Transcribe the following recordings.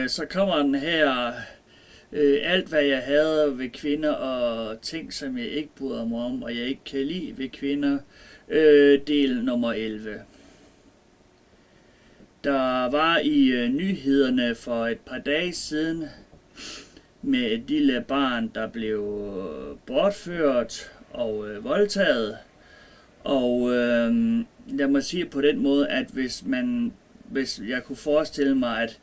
Så kommer den her, alt hvad jeg hader ved kvinder og ting, som jeg ikke bryder mig om, og jeg ikke kan lide ved kvinder, del nummer 11. Der var i nyhederne for et par dage siden med et lille barn, der blev bortført og voldtaget. Og jeg må sige på den måde, at hvis jeg kunne forestille mig, at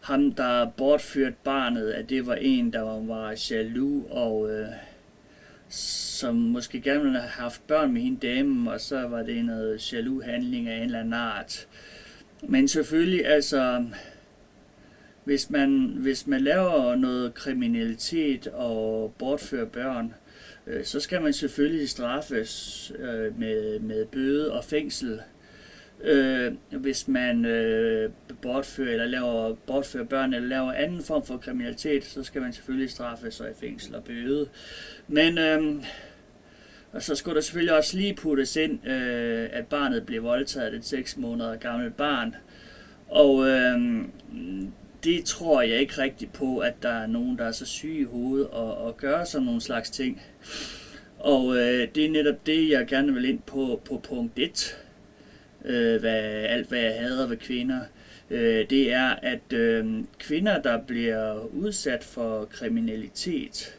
ham, der bortførte barnet, at det var en, der var jaloux og som måske gerne ville have haft børn med hende damen, og så var det noget jaloux handling af en eller anden art. Men selvfølgelig, altså, hvis man laver noget kriminalitet og bortfører børn, så skal man selvfølgelig straffes med bøde og fængsel. Hvis man bortfører eller bortfører børn eller laver anden form for kriminalitet, så skal man selvfølgelig straffes og i fængsel og bøde. Men og så skulle der selvfølgelig også lige puttes ind, at barnet blev voldtaget af et 6 måneder gammelt barn. Og det tror jeg ikke rigtigt på, at der er nogen, der er så syge i hovedet og gør sådan nogle slags ting. Og det er netop det, jeg gerne vil ind på punkt 1. Alt hvad jeg hader ved kvinder. Det er, at kvinder, der bliver udsat for kriminalitet,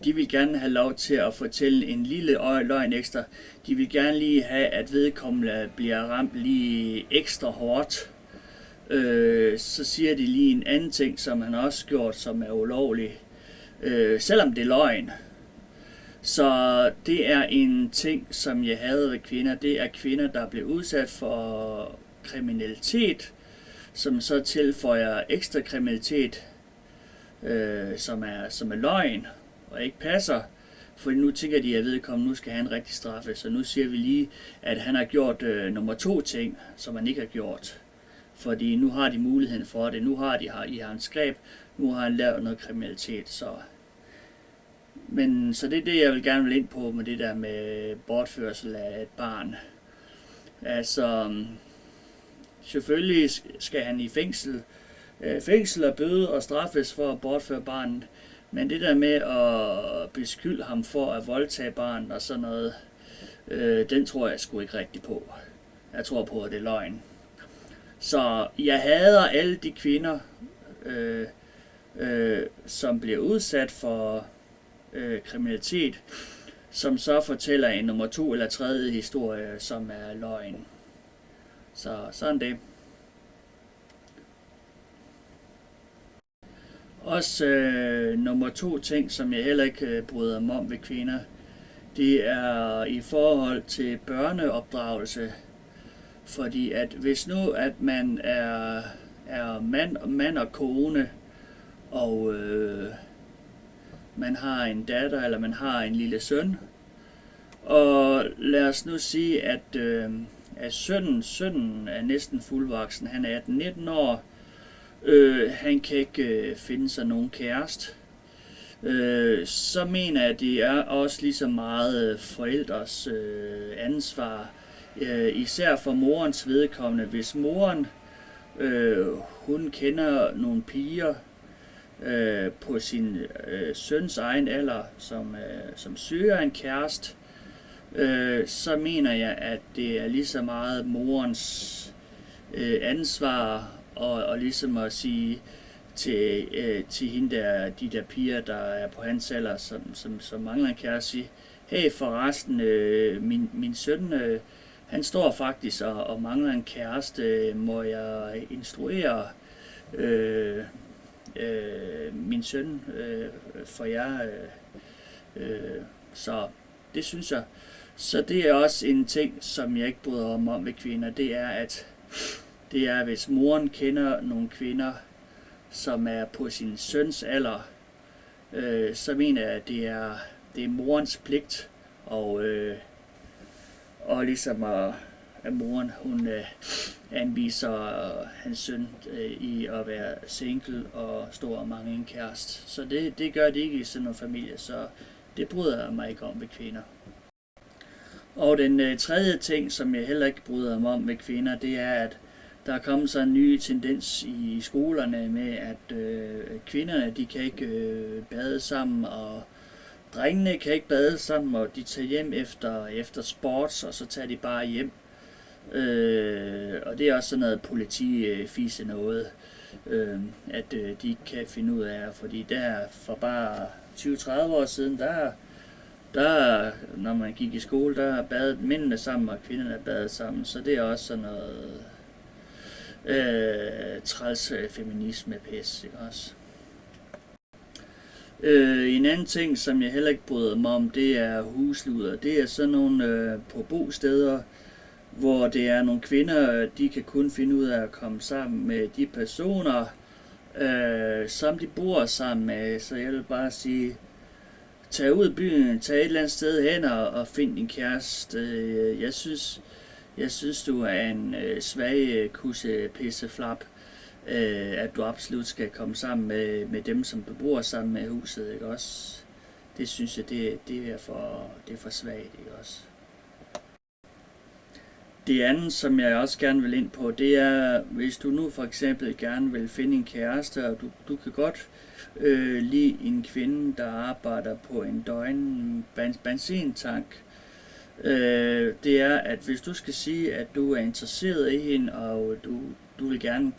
de vil gerne have lov til at fortælle en lille løgn ekstra. De vil gerne lige have, at vedkommende bliver ramt lige ekstra hårdt. Så siger de lige en anden ting, som han også gjort, som er ulovlig. Selvom det er løgn. Så det er en ting, som jeg hader ved kvinder. Det er kvinder, der bliver udsat for kriminalitet, som så tilføjer ekstra kriminalitet, som er løgn og ikke passer. For nu tænker de, at vedkommende nu skal have en rigtig straffe. Så nu siger vi lige, at han har gjort nummer 2 ting, som han ikke har gjort. Fordi nu har de muligheden for det. Nu har de i hans greb. Nu har han lavet noget kriminalitet. Så det er det, jeg vil gerne vil ind på med det der med bortførsel af et barn. Altså, selvfølgelig skal han i fængsel og bøde og straffes for at bortføre barnet. Men det der med at beskylde ham for at voldtage barnet og sådan noget, den tror jeg sgu ikke rigtig på. Jeg tror på, at det er løgn. Så jeg hader alle de kvinder, som bliver udsat for kriminalitet, som så fortæller en nummer 2 eller 3 historie, som er løgn. Så sådan det. Også nummer 2 ting, som jeg heller ikke bryder mig om ved kvinder, det er i forhold til børneopdragelse. Fordi at hvis nu at man er mand og kone, og man har en datter, eller man har en lille søn, og lad os nu sige, at sønnen er næsten fuldvoksen, han er 18-19 år, han kan ikke finde sig nogen kæreste, så mener jeg, at det er også lige så meget forældres ansvar, især for morens vedkommende. Hvis moren hun kender nogle piger på sin søns egen alder, som søger en kæreste, så mener jeg, at det er lige så meget morens ansvar og ligesom at sige til hende der, de der piger, der er på hans alder, som mangler en kæreste, sige, hey forresten, min søn, han står faktisk og mangler en kæreste, må jeg instruere min søn for jer, så det synes jeg. Så det er også en ting, som jeg ikke bryder mig om ved kvinder, det er, hvis moren kender nogle kvinder, som er på sin søns alder, så mener jeg, at det er morens pligt, og ligesom at moren, hun anviser hans søn i at være single og stå og mangle en kæreste. Så det gør det ikke i sådan en familie, så det bryder jeg mig ikke om ved kvinder. Og den tredje ting, som jeg heller ikke bryder mig om med kvinder, det er, at der er kommet så en ny tendens i skolerne med, at kvinderne de kan ikke bade sammen, og drengene kan ikke bade sammen, og de tager hjem efter sports, og så tager de bare hjem. Og det er også sådan noget politifise noget, at de ikke kan finde ud af, fordi der for bare 20-30 år siden, der, når man gik i skole, der badede mændene sammen, og kvinderne badede sammen, så det er også sådan noget træls feminisme pis, ikke også? En anden ting, som jeg heller ikke bryder mig om, det er husluder. Det er sådan nogle på bosteder, hvor det er nogle kvinder, de kan kun finde ud af at komme sammen med de personer, som de bor sammen med. Så jeg vil bare sige, tag ud i byen, tag et eller andet sted hen og find din kæreste. Jeg synes du er en svag kusse pisseflap, at du absolut skal komme sammen med dem, som du bor sammen med i huset, ikke også? Det synes jeg, det er for svagt, ikke også? Det andet, som jeg også gerne vil ind på, det er, hvis du nu for eksempel gerne vil finde en kæreste, og du kan godt lide en kvinde, der arbejder på en benzintank. Det er, at hvis du skal sige, at du er interesseret i hende, og du vil gerne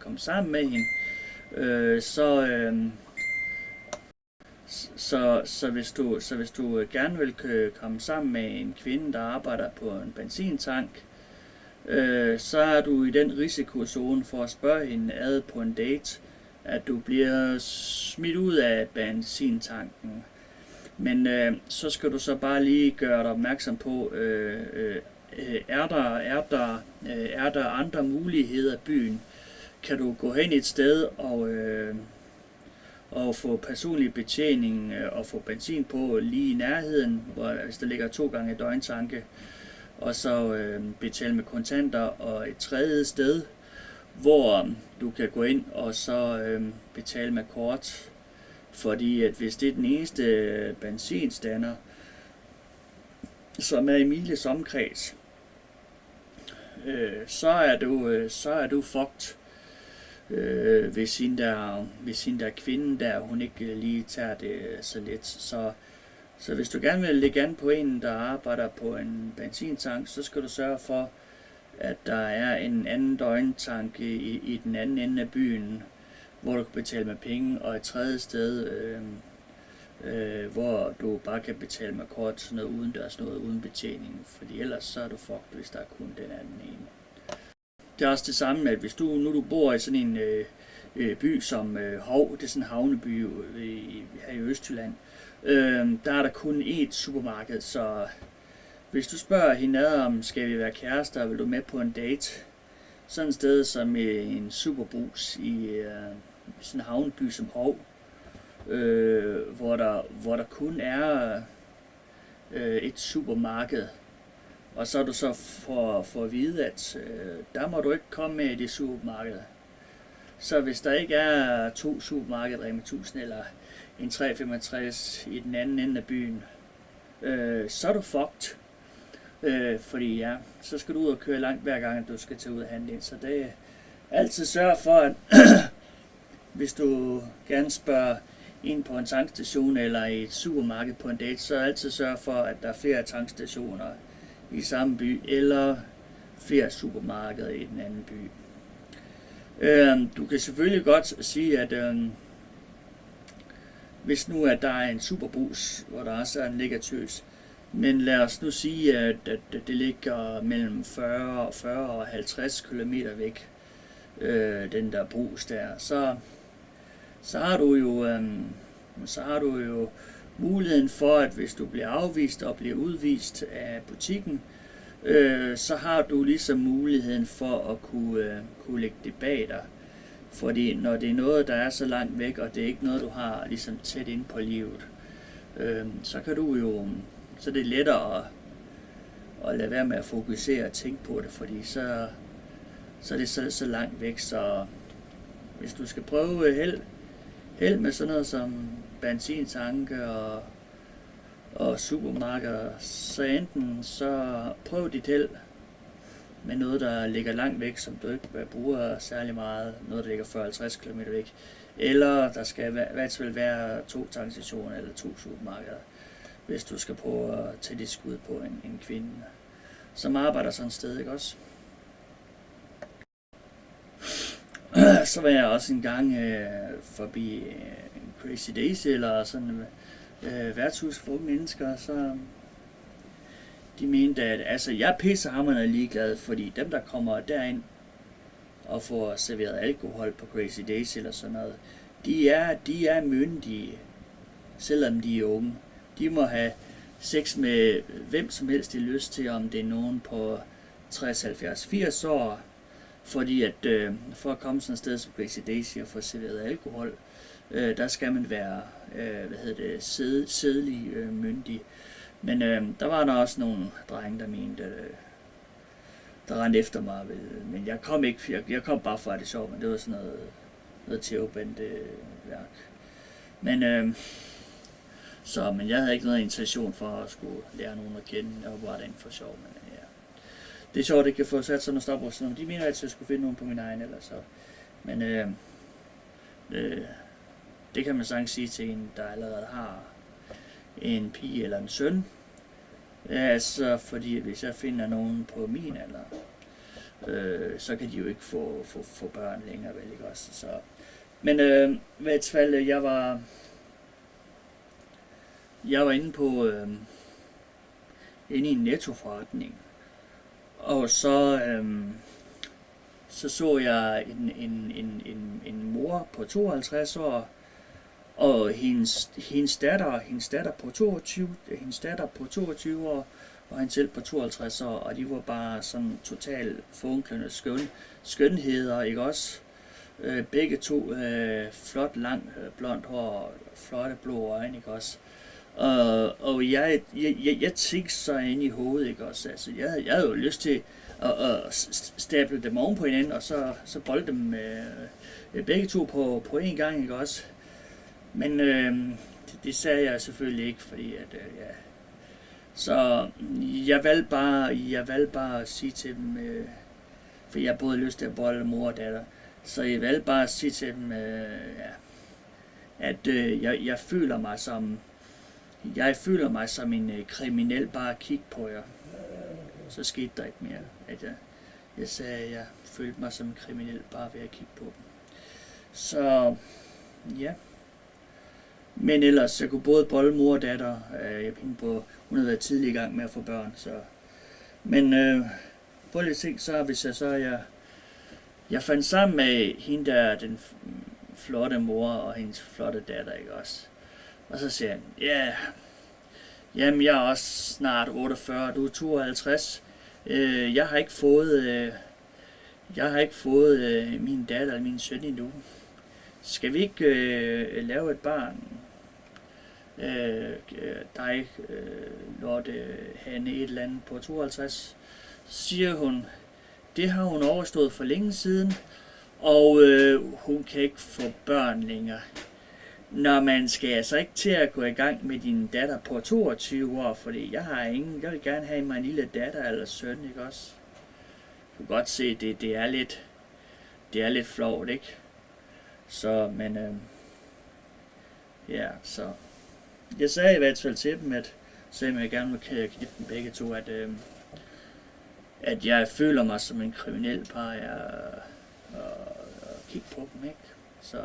komme sammen med hende, så hvis du gerne vil komme sammen med en kvinde, der arbejder på en benzintank, så er du i den risikozone for at spørge hende ad på en date, at du bliver smidt ud af benzintanken. Men så skal du så bare lige gøre dig opmærksom på, er der andre muligheder i byen? Kan du gå hen et sted og få personlig betjening og få benzin på lige i nærheden, hvis der ligger 2 gange døgntanke, og så betale med kontanter, og et tredje sted, hvor du kan gå ind og så betale med kort, fordi at hvis det er den eneste benzinstander, som er i miles omkreds, så er du fucked. Hvis hende der kvinde der, hun ikke lige tager det så let. Så hvis du gerne vil lægge an på en, der arbejder på en benzintank, så skal du sørge for, at der er en anden døgntank i den anden ende af byen, hvor du kan betale med penge, og et tredje sted, hvor du bare kan betale med kort, sådan noget udendørs, noget uden betjening, fordi ellers så er du fucked, hvis der er kun den anden ene. Det er også det samme, at hvis du bor i sådan en by som Hov, det er sådan en havneby her i Østjylland, der er der kun ét supermarked, så hvis du spørger hende ad om, skal vi være kærester, vil du med på en date, sådan et sted som en Superbrus i sådan en havneby som Hov, hvor der kun er et supermarked, og så er du så for at vide, at der må du ikke komme med i det supermarked. Så hvis der ikke er 2 supermarkeder, Rema 1000 eller en 365 i den anden ende af byen, så er du fucked. Fordi ja, så skal du ud og køre langt hver gang, du skal tage ud og handle ind. Så det er altid sørge for, at hvis du gerne spørger ind på en tankstation eller i et supermarked på en date, så altid sørge for, at der er flere tankstationer i samme by, eller flere supermarkeder i den anden by. Du kan selvfølgelig godt sige, at hvis nu at der er en Superbrus, hvor der også er en legatøs, men lad os nu sige, at det ligger mellem 40 og 50 km væk, den der brus der, så har du jo muligheden for, at hvis du bliver afvist og bliver udvist af butikken, så har du ligesom muligheden for at kunne lægge det bag dig. Fordi når det er noget, der er så langt væk, og det er ikke noget, du har ligesom tæt ind på livet, så kan du jo, så det er lettere at lade være med at fokusere og tænke på det, fordi så er det så langt væk, så hvis du skal prøve held med sådan noget som benzintanke og supermarkeder, så enten så prøv dit held med noget, der ligger langt væk, som du ikke bruger særlig meget, noget, der ligger 40-50 km væk, eller der skal i hvert fald være 2 tankstationer eller 2 supermarkeder, hvis du skal prøve at tage det skud på en kvinde, som arbejder sådan et sted, ikke også? Så var jeg også en gang forbi Crazy Daisy eller sådan værtshus for unge mennesker, så de mente, at altså, jeg er pissehammerende ligeglad, fordi dem, der kommer derind og får serveret alkohol på Crazy Daisy eller sådan noget, de er myndige, selvom de er unge. De må have sex med hvem som helst de har lyst til, om det er nogen på 60, 70, 80 år, fordi at for at komme sådan et sted som Crazy Daisy og få serveret alkohol, der skal man være sædelig myndig. Men der var der også nogle drenge, der mente, der rendte efter mig, men jeg kom ikke, jeg kom bare for det sjovt, men det var sådan noget tævbandeværk. Men men jeg havde ikke noget intention for at skulle lære nogen at kende. Jeg var bare derinde for sjov, men ja. Det er sjovt, at jeg kan få sat sådan en stopper, så de mener altid, at jeg skulle finde nogen på min egen, eller så. Men det kan man sagtens sige til en, der allerede har en pige eller en søn. Altså, fordi hvis jeg finder nogen på min alder, så kan de jo ikke få børn længere, vel, ikke også? Så. Men i hvert fald, jeg var inde på inde i en nettoforretning, og så jeg en mor på 52 år, og hendes datter på 22 år, og han selv på 52 år, og de var bare sådan totalt funklende skønheder, ikke også? Begge to flot, lang, blond hår, flotte blå øjne, ikke også? Og jeg tænkte så ind i hovedet, ikke også? Altså, jeg havde jo lyst til at stable dem oven på hinanden, og så bolde dem begge to på en gang, ikke også? Men det sagde jeg selvfølgelig ikke, fordi at ja. Så jeg valgte bare at sige til dem, for jeg både lyst til at bolde mor og datter, så jeg valgte bare at sige til dem, at jeg føler mig som en kriminel, bare at kigge på jer. Så skete der ikke mere, at jeg sagde, at jeg følte mig som en kriminel, bare ved at kigge på dem. Så ja. Men ellers, jeg kunne både bolle mor og datter. Hun havde været tidlig i gang med at få børn. Så. Men på lidt ting, så hvis jeg fandt sammen med hende der, den flotte mor og hendes flotte datter, ikke også? Og så siger han, ja, jamen jeg er også snart 48, du er 52. Jeg har ikke fået min datter eller min søn endnu. Skal vi ikke lave et barn? Dig, Lotte Hanne, et eller andet på 52, siger hun, det har hun overstået for længe siden, og hun kan ikke få børn længere. Når man skal altså ikke til at gå i gang med din datter på 22 år, fordi jeg vil gerne have mig en lille datter eller søn, ikke også? Du kan godt se, det er lidt flovt, ikke? Så, men ja, så jeg sagde i hvert fald til dem, at selvom jeg gerne vil knippe dem begge to, at jeg føler mig som en kriminel par, og kigge på dem, ikke? Så.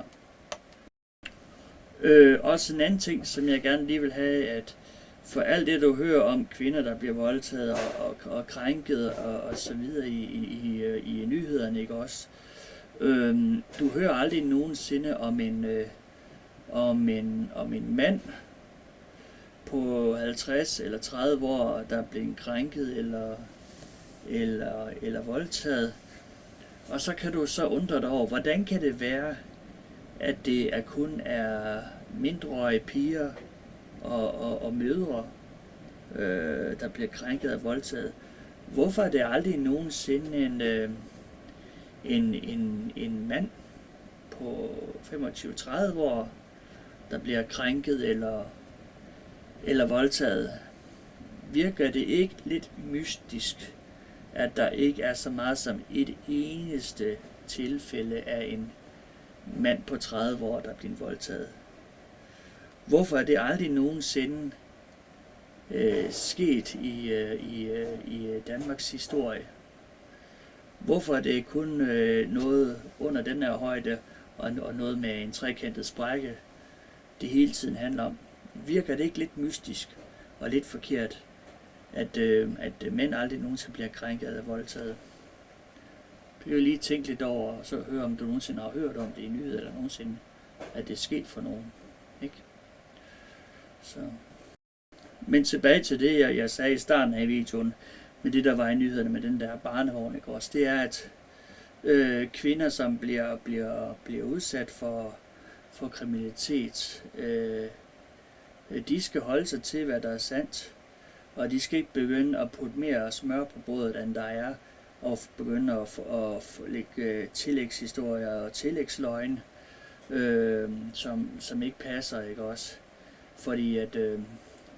Også en anden ting, som jeg gerne lige vil have, at for alt det, du hører om kvinder, der bliver voldtaget og krænket og så videre i nyhederne, ikke også? Du hører aldrig nogensinde om en mand på 50 eller 30 år, der er blevet krænket eller voldtaget. Og så kan du så undre dig over, hvordan kan det være, at det kun er mindreårige piger og mødre, der bliver krænket og voldtaget. Hvorfor er det aldrig nogensinde en mand på 25-30 år, der bliver krænket eller voldtaget. Virker det ikke lidt mystisk, at der ikke er så meget som et eneste tilfælde af en mand på 30 år, der bliver voldtaget? Hvorfor er det aldrig nogensinde sket i Danmarks historie? Hvorfor er det kun noget under den her højde og noget med en trekantet sprække, det hele tiden handler om? Virker det ikke lidt mystisk og lidt forkert, at mænd aldrig nogensinde bliver krænket eller voldtaget? Du kan jo lige tænke lidt over, og så høre, om du nogensinde har hørt om det i nyheder, eller nogensinde, at det er sket for nogen. Ikke? Så. Men tilbage til det, jeg sagde i starten af videoen, med det, der var i nyhederne med den der barnevogn, ikke også? Det er, at kvinder, som bliver udsat for kriminalitet, de skal holde sig til, hvad der er sandt, og de skal ikke begynde at putte mere smør på brødet, end der er, og begynde at lægge tillægshistorier og tillægsløgn, som ikke passer, ikke også? Fordi at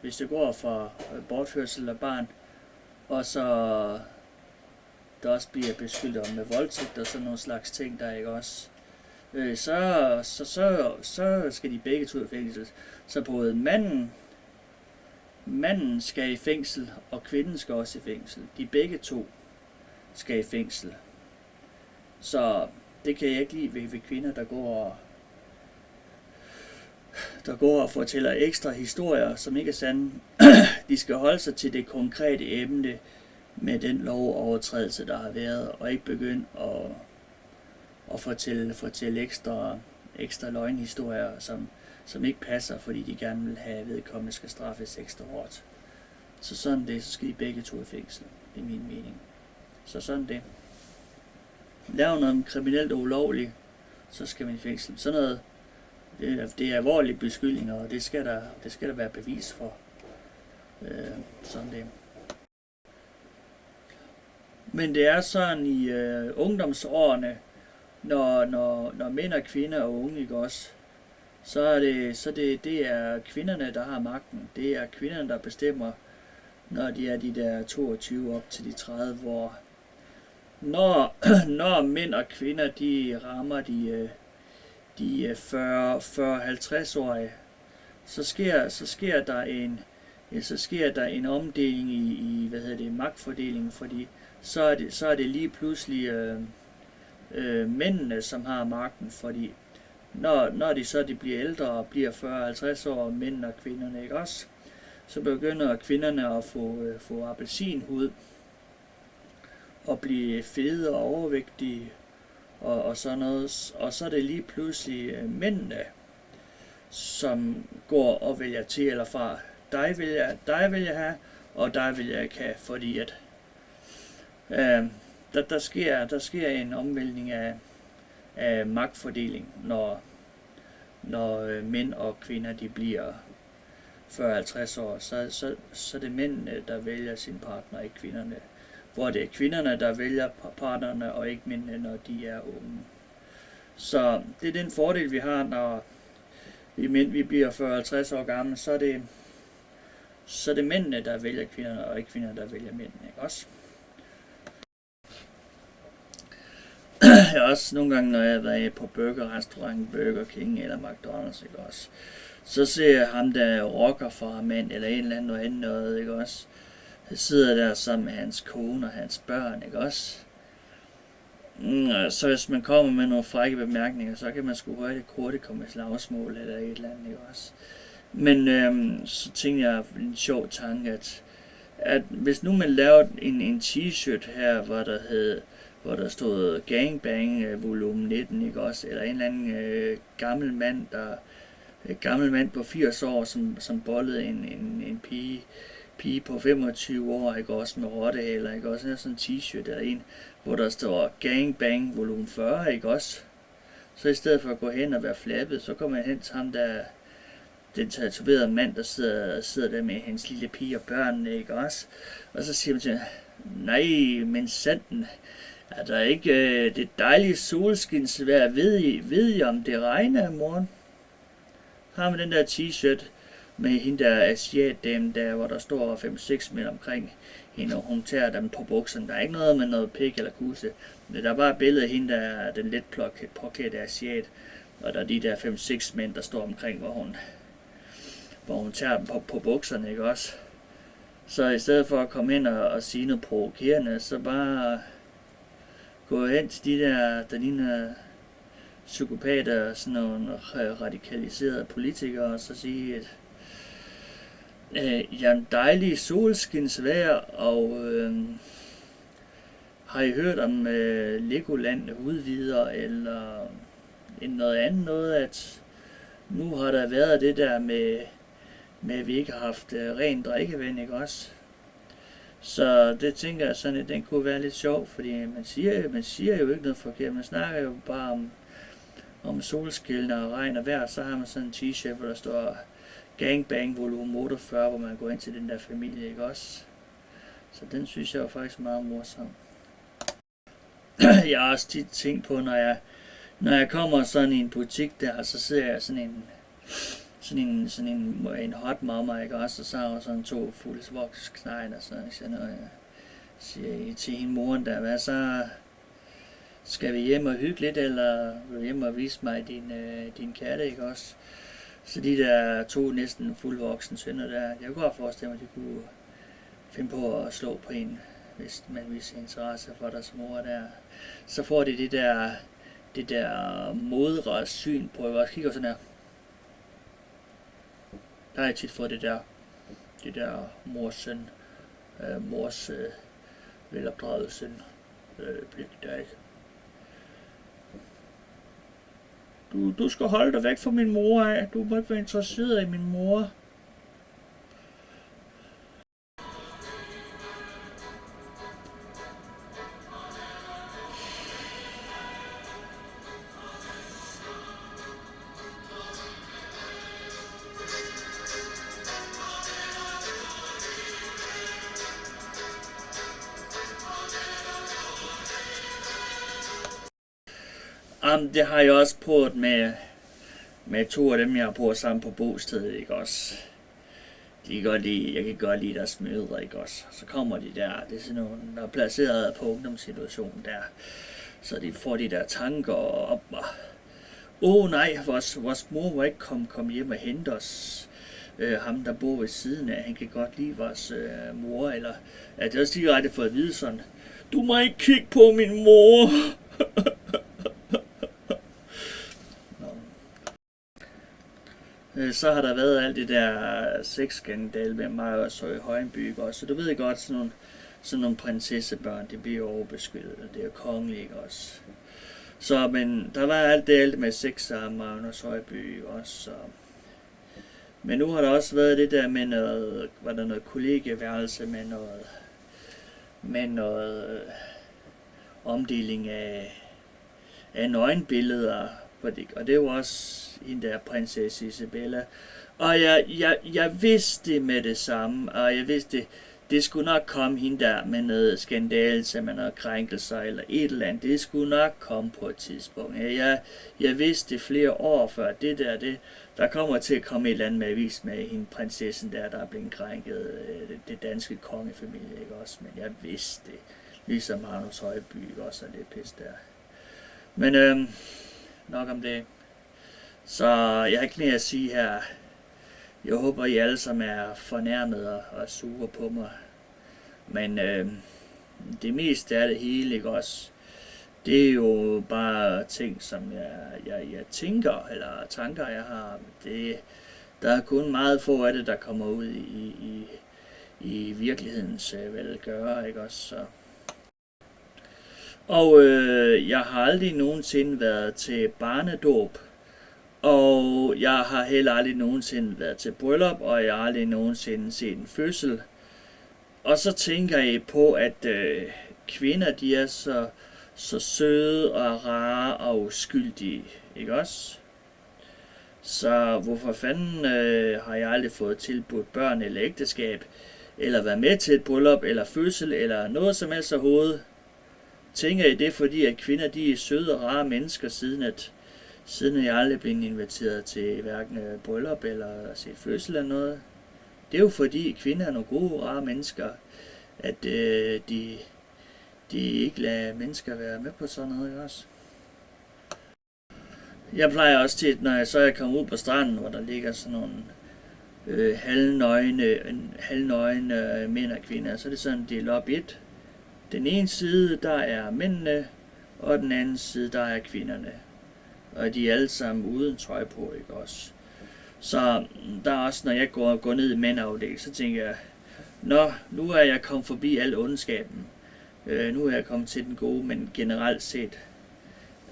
hvis det går fra bortførsel af barn, og så der også bliver beskyldt om med voldtægt og sådan nogle slags ting, der ikke også, så skal de begge to i fængsel. Så både manden skal i fængsel, og kvinden skal også i fængsel. De begge to skal i fængsel. Så det kan jeg ikke lide ved kvinder, der går og fortæller ekstra historier, som ikke er sande. De skal holde sig til det konkrete emne med den lovovertrædelse, der har været, og ikke begynde at fortælle ekstra løgnhistorier, som ikke passer, fordi de gerne vil have vedkommende skal straffes ekstra hårdt. Så sådan det, så skal de begge to i fængsel. Det er min mening. Så sådan det. Lav noget kriminelt og ulovligt, så skal man i fængsel. Sådan noget, det er alvorlige beskyldninger, og det skal der være bevis for. Sådan det. Men det er sådan i ungdomsårene, når mænd og kvinder og unge, ikke også, så er kvinderne, der har magten. Det er kvinderne, der bestemmer, når de er de der 22 op til de 30 år. Når mænd og kvinder, de rammer de 40-50-årige, så sker der en omdeling i magtfordelingen, fordi så er det lige pludselig mændene, som har magten, fordi når de bliver ældre og bliver 40-50 år, mænd og kvinderne, ikke også, så begynder kvinderne at få appelsinhud og blive fede og overvægtige og sådan noget, og så er det lige pludselig mændene, som går og vælger til eller fra. Dig vil jeg have, og dig vil jeg ikke have, fordi at der sker en omvæltning af magtfordeling, når mænd og kvinder de bliver 40-50 år, så er det mændene, der vælger sin partner, ikke kvinderne. Hvor det er kvinderne, der vælger partnerne, og ikke mændene, når de er unge. Så det er den fordel, vi har, når vi bliver 40-50 år gamle, så er det mændene, der vælger kvinderne, og ikke kvinderne, der vælger mændene, ikke også? Jeg også nogle gange, når jeg har været på burgerrestaurant, Burger King eller McDonald's, ikke også, så ser jeg ham der rocker fra mand, eller en eller anden noget, ikke også? Han sidder der sammen med hans kone og hans børn, ikke også? Så hvis man kommer med nogle frække bemærkninger, så kan man sgu hurtigt komme i slagsmål eller et eller andet, ikke også? Men så tænkte jeg en sjov tanke, at hvis nu man lavede en t-shirt her, hvor der stod Gangbang volumen 19, ikke også? Eller en eller anden gammel mand på 80 år, som bollede en pige på 25 år, ikke også, med rottehæler, ikke også, sådan en t-shirt eller en, hvor der står Gangbang volumen 40, ikke også. Så i stedet for at gå hen og være flappet, så kommer jeg hen til ham der, den tatoverede mand, der sidder der med hendes lille pige og børnene, ikke også. Og så siger man til, nej, men sanden, er der ikke det dejlige solskinsvejr, ved I om det regner i morgen? Har man den der t-shirt, med hende der asiatdame der, hvor der står 5-6 mænd omkring hende, og hun tager dem på bukserne. Der er ikke noget med noget pik eller kusse. Der er bare et billede af hende, der er den let påklædte asiat, og der er de der 5-6 mænd, der står omkring, hvor hun tager dem på bukserne, ikke også? Så i stedet for at komme hen og sige noget provokerende, så bare gå hen til de der ligner psykopater, sådan nogle radikaliserede politikere, og så sige, at jeg er en dejlig solskinsvejr, og har I hørt om Legoland udvider, eller noget andet noget, at nu har der været det der med at vi ikke har haft rent drikkevand, ikke også? Så det tænker jeg sådan, at den kunne være lidt sjov, fordi man siger jo ikke noget forkert, man snakker jo bare om solskilner og regn og vejr, så har man sådan en t-shirt, hvor der står Gangbang volume 48, hvor man går ind til den der familie, ikke også? Så den synes jeg jo faktisk meget morsom. Jeg har også tit tænkt på, når jeg kommer sådan i en butik der, så ser jeg sådan en hot mama, ikke også? Og så har jeg sådan 2 Volkswagen, og så siger til hende moren der, hvad så? Skal vi hjem og hygge lidt, eller vil du hjem og vise mig din katte, ikke også? Så de der 2 næsten fuldvoksne sønner der, jeg kunne godt forestille mig, at de kunne finde på at slå på en, hvis man viser interesse for deres mor der. Så får de det der modre syn på, jeg kigger sådan her. Der har jeg tit fået det der mors velopdragede søn blik der, ikke? Du skal holde dig væk fra min mor af. Du må ikke være interesseret i min mor. Det har jeg også prøvet med 2 af dem, jeg har prøvet sammen på bostedet, ikke også? Jeg kan godt lide deres mødre, ikke også? Så kommer de der, det er sådan nogle, der er placeret på ungdomssituationen der. Så de får de der tanker op og nej, vores mor må ikke komme hjem og hente os. Ham der bor ved siden af, han kan godt lide vores mor, eller at det også direkte fået at vide sådan, du må ikke kigge på min mor. Så har der været alt det der sexskandal med mig og så i Højenby også. Så du ved godt, sådan nogle prinsessebørn, det bliver overbeskyttet, og det er jo kongeligt også. Så, men der var alt det med sex og Magnus Højby også. Men nu har der også været det der med noget kollegieværelse med noget omdeling af nøgenbilleder. Og det er jo også hende der prinsesse Isabella. Og jeg vidste det med det samme, og jeg vidste det skulle nok komme hende der med noget skandalelse, med noget krænkelser eller et eller andet. Det skulle nok komme på et tidspunkt. Jeg vidste det flere år før. Der kommer til at komme et eller andet med avis med hende prinsessen der er blevet krænket, det danske kongefamilie, ikke også? Men jeg vidste det. Ligesom Magnus Højby, ikke også? Og det pis der. Men nok om det. Så jeg har ikke mere at sige her. Jeg håber, I alle sammen er fornærmet og sure på mig. Men det meste af det hele, ikke også? Det er jo bare ting, som jeg tænker, eller tanker, jeg har. Der er kun meget få af det, der kommer ud i virkelighedens velgøre, ikke også? Så. Og jeg har aldrig nogensinde været til barnedåb. Og jeg har heller aldrig nogensinde været til bryllup, og jeg har aldrig nogensinde set en fødsel. Og så tænker jeg på, at kvinder, de er så søde og rare og uskyldige, ikke også? Så hvorfor fanden har jeg aldrig fået tilbudt børn eller ægteskab, eller været med til et bryllup eller fødsel, eller noget som helst overhovedet? Tænker I det, fordi at kvinder, de er søde og rare mennesker, siden at Siden er jeg aldrig blevet inviteret til hverken bryllup eller set fødsel eller noget. Det er jo fordi kvinder er nogle gode, rare mennesker, at de ikke lader mennesker være med på sådan noget, ikke også? Jeg plejer også til, når jeg så er kommet ud på stranden, hvor der ligger sådan nogle halvnøgne mænd og kvinder, så er det sådan delt op i et. Den ene side, der er mændene, og den anden side, der er kvinderne. Og de er alle sammen uden trøje på, ikke også? Så der er også, når jeg går ned i mændeafdelingen, så tænker jeg, nu er jeg kommet forbi al ondskaben. Nu er jeg kommet til den gode, men generelt set,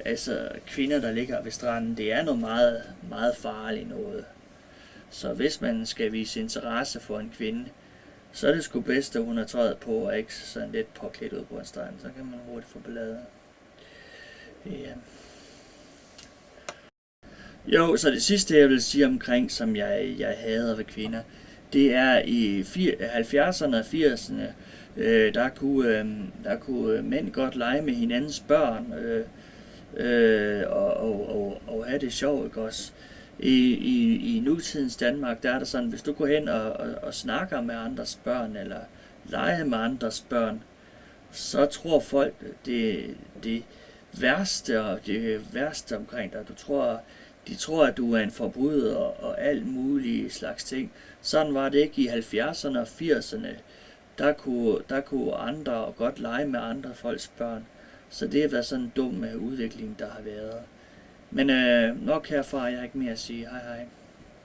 altså kvinder, der ligger ved stranden, det er noget meget, meget farligt noget. Så hvis man skal vise interesse for en kvinde, så er det sgu bedst, at hun har tøjet på og ikke sådan lidt påklædt ud på en strand. Så kan man hurtigt få ballade. Ja. Jo, så det sidste jeg vil sige omkring, som jeg hader ved kvinder, det er i 70'erne og 80'erne, der kunne mænd godt lege med hinandens børn og have det sjovt, ikke også? I nutidens Danmark, der er der sådan, hvis du går hen og snakker med andres børn, eller leger med andres børn, så tror folk, det værste omkring dig. De tror, at du er en forbryder og alt mulige slags ting. Sådan var det ikke i 70'erne og 80'erne. Der kunne andre godt lege med andre folks børn. Så det har været sådan en dum udvikling, der har været. Men nok herfra, jeg har ikke mere at sige. Hej hej.